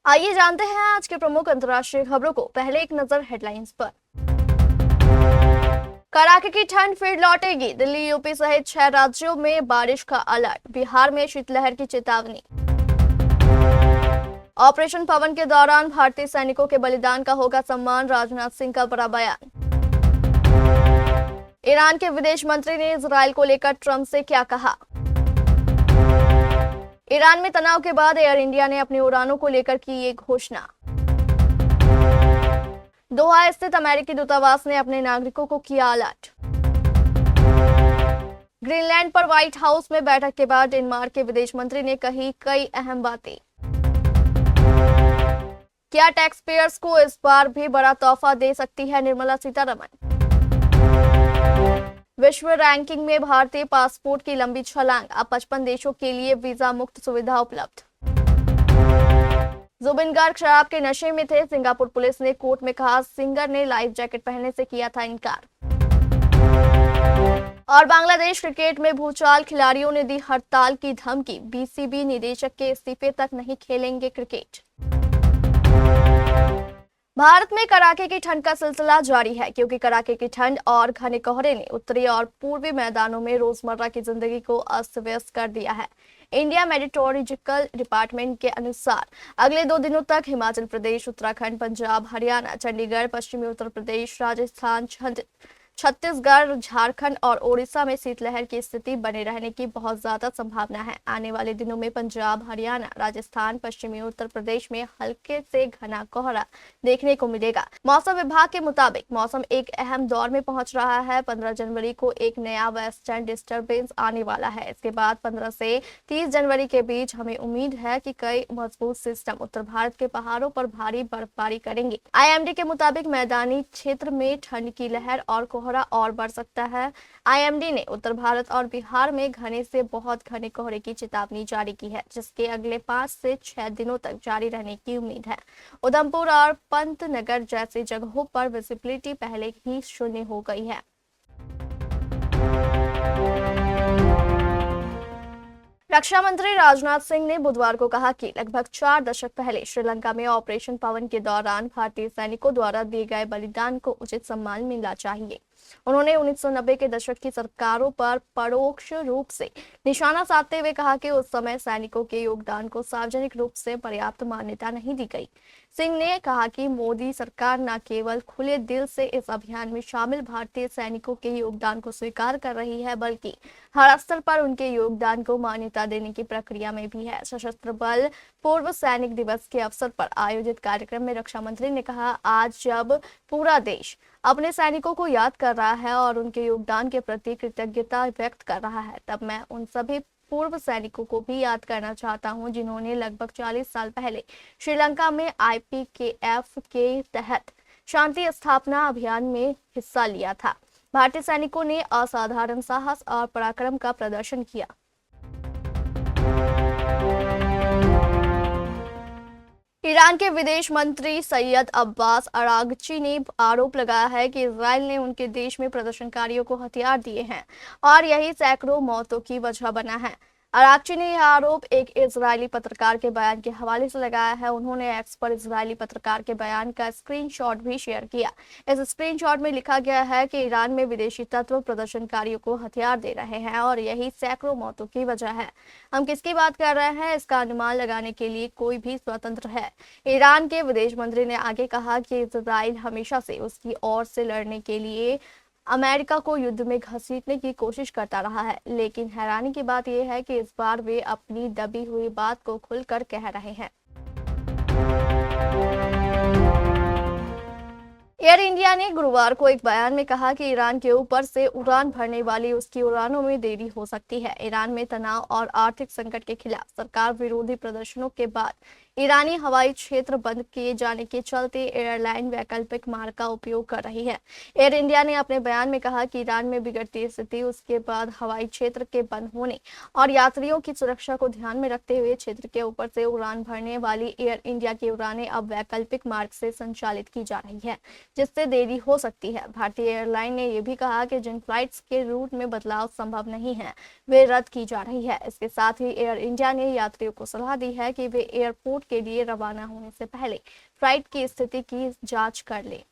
आइए जानते हैं आज के प्रमुख अंतर्राष्ट्रीय खबरों को। पहले एक नजर हेडलाइंस पर। कड़ाके की ठंड फिर लौटेगी। दिल्ली, यूपी सहित 6 राज्यों में बारिश का अलर्ट। बिहार में शीतलहर की चेतावनी। ऑपरेशन पवन के दौरान भारतीय सैनिकों के बलिदान का होगा सम्मान। राजनाथ सिंह का बड़ा बयान। ईरान के विदेश मंत्री ने इजरायल को लेकर ट्रंप से क्या कहा। ईरान में तनाव के बाद एयर इंडिया ने अपनी उड़ानों को लेकर की ये घोषणा। दोहा स्थित अमेरिकी दूतावास ने अपने नागरिकों को किया अलर्ट। ग्रीनलैंड पर व्हाइट हाउस में बैठक के बाद डेनमार्क के विदेश मंत्री ने कही कई अहम बातें। क्या टैक्स पेयर्स को इस बार भी बड़ा तोहफा दे सकती है निर्मला सीतारमण। विश्व रैंकिंग में भारतीय पासपोर्ट की लंबी छलांग। अब 55 देशों के लिए वीजा मुक्त सुविधा उपलब्ध। जुबिन गार्ग शराब के नशे में थे। सिंगापुर पुलिस ने कोर्ट में कहा सिंगर ने लाइफ जैकेट पहनने से किया था इनकार। और बांग्लादेश क्रिकेट में भूचाल। खिलाड़ियों ने दी हड़ताल की धमकी। बीसीबी निदेशक के इस्तीफे तक नहीं खेलेंगे क्रिकेट। भारत में कड़ाके की ठंड का सिलसिला जारी है, क्योंकि कड़ाके की ठंड और घने कोहरे ने उत्तरी और पूर्वी मैदानों में रोजमर्रा की जिंदगी को अस्त व्यस्त कर दिया है। इंडिया मेट्रोलॉजिकल डिपार्टमेंट के अनुसार अगले 2 दिनों तक हिमाचल प्रदेश, उत्तराखंड, पंजाब, हरियाणा, चंडीगढ़, पश्चिमी उत्तर प्रदेश, राजस्थान, छत्तीसगढ़, झारखंड और ओडिशा में शीतलहर की स्थिति बने रहने की बहुत ज्यादा संभावना है। आने वाले दिनों में पंजाब, हरियाणा, राजस्थान, पश्चिमी उत्तर प्रदेश में हल्के से घना कोहरा देखने को मिलेगा। मौसम विभाग के मुताबिक मौसम एक अहम दौर में पहुंच रहा है। 15 जनवरी को एक नया वेस्टर्न डिस्टर्बेंस आने वाला है। इसके बाद 15 से 30 जनवरी के बीच हमें उम्मीद है कि कई मजबूत सिस्टम उत्तर भारत के पहाड़ों पर भारी बर्फबारी करेंगे। IMD के मुताबिक मैदानी क्षेत्र में ठंड की लहर और कोहरा और बढ़ सकता है। IMD ने उत्तर भारत और बिहार में घने से बहुत घने कोहरे की चेतावनी जारी की है, जिसके अगले 5 से 6 दिनों तक जारी रहने की उम्मीद है। उधमपुर और पंतनगर जैसी जगहों पर विजिबिलिटी पहले ही शून्य हो गई है। रक्षा मंत्री राजनाथ सिंह ने बुधवार को कहा कि लगभग 4 दशक पहले श्रीलंका में ऑपरेशन पवन के दौरान भारतीय सैनिकों द्वारा दिए गए बलिदान को उचित सम्मान मिलना चाहिए। उन्होंने 1990 के दशक की सरकारों पर परोक्ष रूप से निशाना साधते हुए कहा कि उस समय सैनिकों के योगदान को सार्वजनिक रूप से पर्याप्त मान्यता नहीं दी गई। सिंह ने कहा कि मोदी सरकार न केवल खुले दिल से इस अभियान में शामिल भारतीय सैनिकों के योगदान को स्वीकार कर रही है, बल्कि हर स्तर पर उनके योगदान को मान्यता देने की प्रक्रिया में भी है। सशस्त्र बल पूर्व सैनिक दिवस के अवसर पर आयोजित कार्यक्रम में रक्षा मंत्री ने कहा, आज जब पूरा देश अपने सैनिकों को याद कर रहा है और उनके योगदान के प्रति कृतज्ञता व्यक्त कर रहा है, तब मैं उन सभी पूर्व सैनिकों को भी याद करना चाहता हूं, जिन्होंने लगभग 40 साल पहले श्रीलंका में IPKF के तहत शांति स्थापना अभियान में हिस्सा लिया था। भारतीय सैनिकों ने असाधारण साहस और पराक्रम का प्रदर्शन किया। ईरान के विदेश मंत्री सैयद अब्बास अरागची ने आरोप लगाया है कि इजरायल ने उनके देश में प्रदर्शनकारियों को हथियार दिए हैं और यही सैकड़ों मौतों की वजह बना है। अरागची ने यह आरोप एक इजरायली पत्रकार के बयान के हवाले से लगाया है। उन्होंने एक्स पर इजरायली पत्रकार के बयान का स्क्रीनशॉट भी शेयर किया। इस स्क्रीनशॉट में लिखा गया है कि ईरान में विदेशी तत्व प्रदर्शनकारियों को हथियार दे रहे हैं और यही सैकड़ों मौतों की वजह है। हम किसकी बात कर रहे हैं, इसका अनुमान लगाने के लिए कोई भी स्वतंत्र है। ईरान के विदेश मंत्री ने आगे कहा कि इजराइल हमेशा से उसकी ओर से लड़ने के लिए अमेरिका को युद्ध में घसीटने की कोशिश करता रहा है, लेकिन हैरानी की बात यह है कि इस बार वे अपनी दबी हुई बात को खुलकर कह रहे हैं। एयर इंडिया ने गुरुवार को एक बयान में कहा कि ईरान के ऊपर से उड़ान भरने वाली उसकी उड़ानों में देरी हो सकती है। ईरान में तनाव और आर्थिक संकट के खिलाफ सरकार विरोधी प्रदर्शनों के बाद ईरानी हवाई क्षेत्र बंद किए जाने के चलते एयरलाइन वैकल्पिक मार्ग का उपयोग कर रही है। एयर इंडिया ने अपने बयान में कहा कि ईरान में बिगड़ती स्थिति, उसके बाद हवाई क्षेत्र के बंद होने और यात्रियों की सुरक्षा को ध्यान में रखते हुए क्षेत्र के ऊपर से उड़ान भरने वाली एयर इंडिया की उड़ानें अब वैकल्पिक मार्ग से संचालित की जा रही है, जिससे देरी हो सकती है। भारतीय एयरलाइन ने यह भी कहा कि जिन फ्लाइट्स के रूट में बदलाव संभव नहीं है वे रद्द की जा रही है। इसके साथ ही एयर इंडिया ने यात्रियों को सलाह दी है कि वे एयरपोर्ट के लिए रवाना होने से पहले फ्लाइट की स्थिति की जांच कर ले।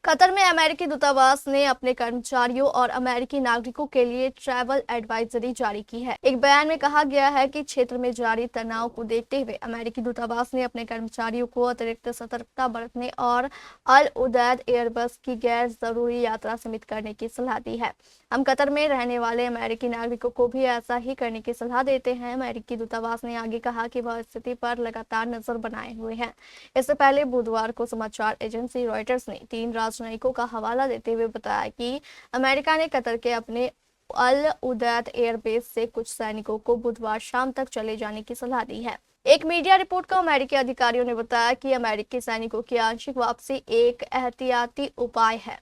कतर में अमेरिकी दूतावास ने अपने कर्मचारियों और अमेरिकी नागरिकों के लिए ट्रैवल एडवाइजरी जारी की है। एक बयान में कहा गया है कि क्षेत्र में जारी तनाव को देखते हुए अमेरिकी दूतावास ने अपने कर्मचारियों को अतिरिक्त सतर्कता बरतने और अल उदैद एयरबस की गैर जरूरी यात्रा सीमित करने की सलाह दी है। हम कतर में रहने वाले अमेरिकी नागरिकों को भी ऐसा ही करने की सलाह देते हैं। अमेरिकी दूतावास ने आगे कहा कि वह स्थिति पर लगातार नजर बनाए हुए हैं। इससे पहले बुधवार को समाचार एजेंसी रॉयटर्स ने 3 राजनयिकों का हवाला देते हुए बताया कि अमेरिका ने कतर के अपने अल उदैद एयरबेस से कुछ सैनिकों को बुधवार शाम तक चले जाने की सलाह दी है। एक मीडिया रिपोर्ट को अमेरिकी अधिकारियों ने बताया कि अमेरिकी सैनिकों की आंशिक वापसी एक एहतियाती उपाय है।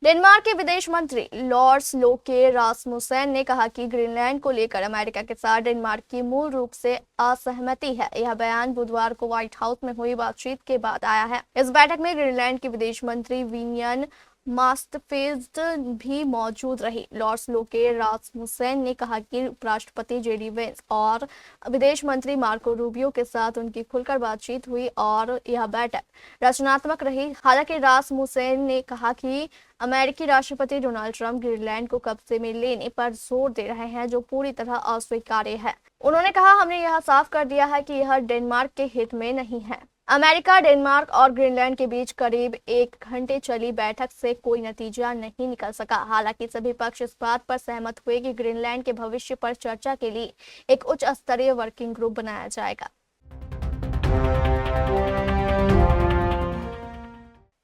डेनमार्क के विदेश मंत्री लॉर्स लोके रासमुसेन ने कहा कि ग्रीनलैंड को लेकर अमेरिका के साथ डेनमार्क की मूल रूप से असहमति है। यह बयान बुधवार को व्हाइट हाउस में हुई बातचीत के बाद आया है। इस बैठक में ग्रीनलैंड की विदेश मंत्री विनियन मास्टफील्ड भी मौजूद रही। लॉर्स लोके रासमुसेन ने कहा कि उपराष्ट्रपति जेडी वेंस और विदेश मंत्री मार्को रूबियो के साथ उनकी खुलकर बातचीत हुई और यह बैठक रचनात्मक रही। हालांकि रासमुसेन ने कहा कि अमेरिकी राष्ट्रपति डोनाल्ड ट्रंप ग्रीनलैंड को कब्जे में लेने पर जोर दे रहे हैं, जो पूरी तरह अस्वीकार्य है। उन्होंने कहा, हमने यह साफ कर दिया है कि यह डेनमार्क के हित में नहीं है। अमेरिका, डेनमार्क और ग्रीनलैंड के बीच करीब 1 घंटे चली बैठक से कोई नतीजा नहीं निकल सका। हालांकि सभी पक्ष इस बात पर सहमत हुए कि ग्रीनलैंड के भविष्य पर चर्चा के लिए एक उच्च स्तरीय वर्किंग ग्रुप बनाया जाएगा।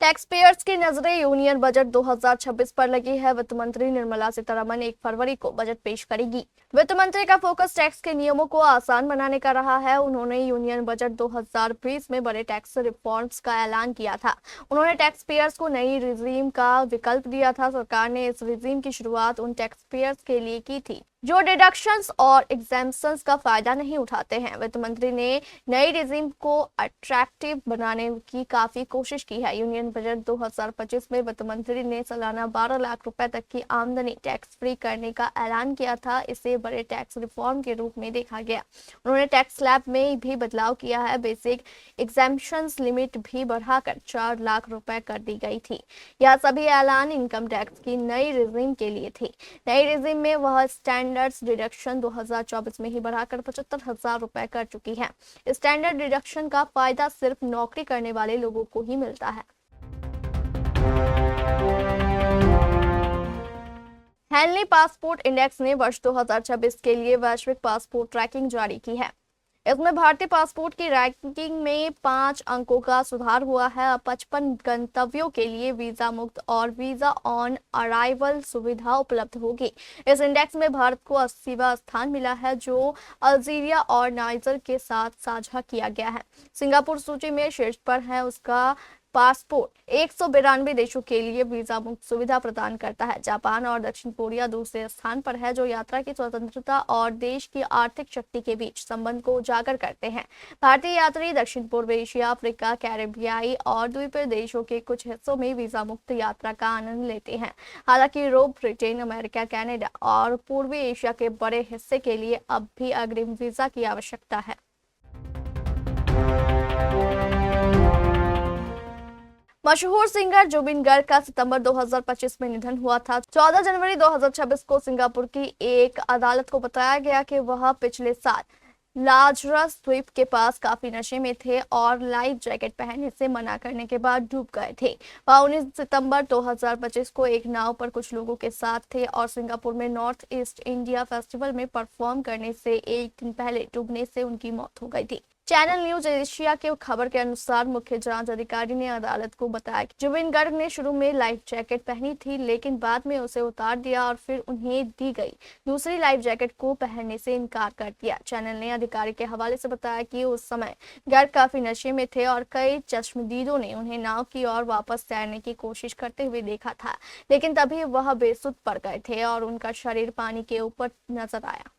टैक्स पेयर्स की नजरें यूनियन बजट 2026 पर लगी है। वित्त मंत्री निर्मला सीतारमण 1 फरवरी को बजट पेश करेगी। वित्त मंत्री का फोकस टैक्स के नियमों को आसान बनाने का रहा है। उन्होंने यूनियन बजट 2020 में बड़े टैक्स रिफॉर्म्स का ऐलान किया था। उन्होंने टैक्स पेयर्स को नई रिजीम का विकल्प दिया था। सरकार ने इस रिजीम की शुरुआत उन टैक्स पेयर्स के लिए की थी जो डिडक्शंस और एग्जेम्पशंस का फायदा नहीं उठाते हैं। वित्त मंत्री ने नई रिजीम को अट्रैक्टिव बनाने की काफी कोशिश की है। यूनियन बजट 2025 में वित्त मंत्री ने सालाना 12 लाख रुपए तक की आमदनी टैक्स फ्री करने का ऐलान किया था। इसे बड़े टैक्स रिफॉर्म के रूप में देखा गया। उन्होंने टैक्स स्लैब में भी बदलाव किया है। बेसिक एग्जेम्पशंस लिमिट भी बढ़ाकर 4 लाख रुपए कर दी गई थी। यह सभी ऐलान इनकम टैक्स की नई रिजीम के लिए थी। नई रिजीम में वह स्टैंडर्ड डिडक्शन 2024 में ही बढ़ाकर 75,000 रुपए कर चुकी है। स्टैंडर्ड डिडक्शन का फायदा सिर्फ नौकरी करने वाले लोगों को ही मिलता है। हेनली पासपोर्ट इंडेक्स ने वर्ष 2026 के लिए वैश्विक पासपोर्ट ट्रैकिंग जारी की है। इसमें भारतीय पासपोर्ट की रैंकिंग में 5 अंकों का सुधार हुआ है। अब 55 गंतव्यों के लिए वीजा मुक्त और वीजा ऑन अराइवल सुविधा उपलब्ध होगी। इस इंडेक्स में भारत को 80वां स्थान मिला है, जो अल्जीरिया और नाइजर के साथ साझा किया गया है। सिंगापुर सूची में शीर्ष पर है। उसका पासपोर्ट 192 देशों के लिए वीजा मुक्त सुविधा प्रदान करता है। जापान और दक्षिण कोरिया दूसरे स्थान पर है, जो यात्रा की स्वतंत्रता और देश की आर्थिक शक्ति के बीच संबंध को उजागर करते हैं। भारतीय यात्री दक्षिण पूर्व एशिया, अफ्रीका, कैरेबियाई और द्वीपीय देशों के कुछ हिस्सों में वीजा मुक्त यात्रा का आनंद लेते हैं। हालांकि यूरोप, ब्रिटेन, अमेरिका, कनाडा और पूर्वी एशिया के बड़े हिस्से के लिए अब भी अग्रिम वीजा की आवश्यकता है। मशहूर सिंगर जुबिन गर्ग का सितंबर 2025 में निधन हुआ था। 14 जनवरी 2026 को सिंगापुर की एक अदालत को बताया गया कि वह पिछले साल लाजरस द्वीप के पास काफी नशे में थे और लाइफ जैकेट पहनने से मना करने के बाद डूब गए थे। वह 19 सितंबर 2025 को एक नाव पर कुछ लोगों के साथ थे और सिंगापुर में नॉर्थ ईस्ट इंडिया फेस्टिवल में परफॉर्म करने से एक दिन पहले डूबने से उनकी मौत हो गई थी। चैनल न्यूज एशिया के खबर के अनुसार मुख्य जांच अधिकारी ने अदालत को बताया कि जुबिन गर्ग ने शुरू में लाइफ जैकेट पहनी थी, लेकिन बाद में उसे उतार दिया और फिर उन्हें दी गई दूसरी लाइफ जैकेट को पहनने से इनकार कर दिया। चैनल ने अधिकारी के हवाले से बताया कि उस समय गर्ग काफी नशे में थे और कई चश्मदीदों ने उन्हें नाव की ओर वापस तैरने की कोशिश करते हुए देखा था, लेकिन तभी वह बेसुध पड़ गए थे और उनका शरीर पानी के ऊपर नजर आया।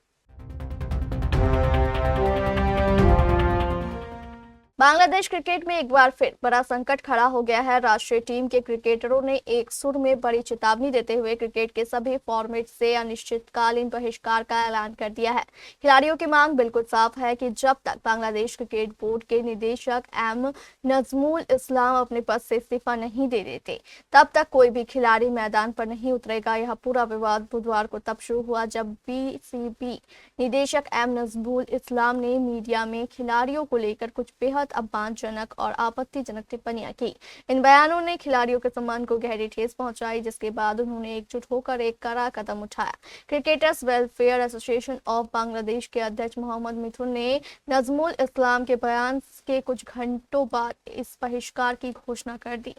बांग्लादेश क्रिकेट में एक बार फिर बड़ा संकट खड़ा हो गया है। राष्ट्रीय टीम के क्रिकेटरों ने एक सुर में बड़ी चेतावनी देते हुए क्रिकेट के सभी फॉर्मेट से अनिश्चितकालीन बहिष्कार का ऐलान कर दिया है। खिलाड़ियों की मांग बिल्कुल साफ है कि जब तक बांग्लादेश क्रिकेट बोर्ड के निदेशक एम नजमुल इस्लाम अपने पद से इस्तीफा नहीं दे देते, तब तक कोई भी खिलाड़ी मैदान पर नहीं उतरेगा। यह पूरा विवाद बुधवार को तब शुरू हुआ जब बीसीबी निदेशक एम नजमुल इस्लाम ने मीडिया में खिलाड़ियों को लेकर कुछ बेहद अपमानजनक और आपत्तिजनक टिप्पणियां की। इन बयानों ने खिलाड़ियों के सम्मान को गहरी ठेस पहुंचाई, जिसके बाद उन्होंने एकजुट होकर एक कड़ा कदम उठाया। Cricketers welfare association of Bangladesh के अध्यक्ष मोहम्मद मिथुन ने नजमुल इस्लाम के बयान के कुछ घंटों बाद इस बहिष्कार की घोषणा कर दी।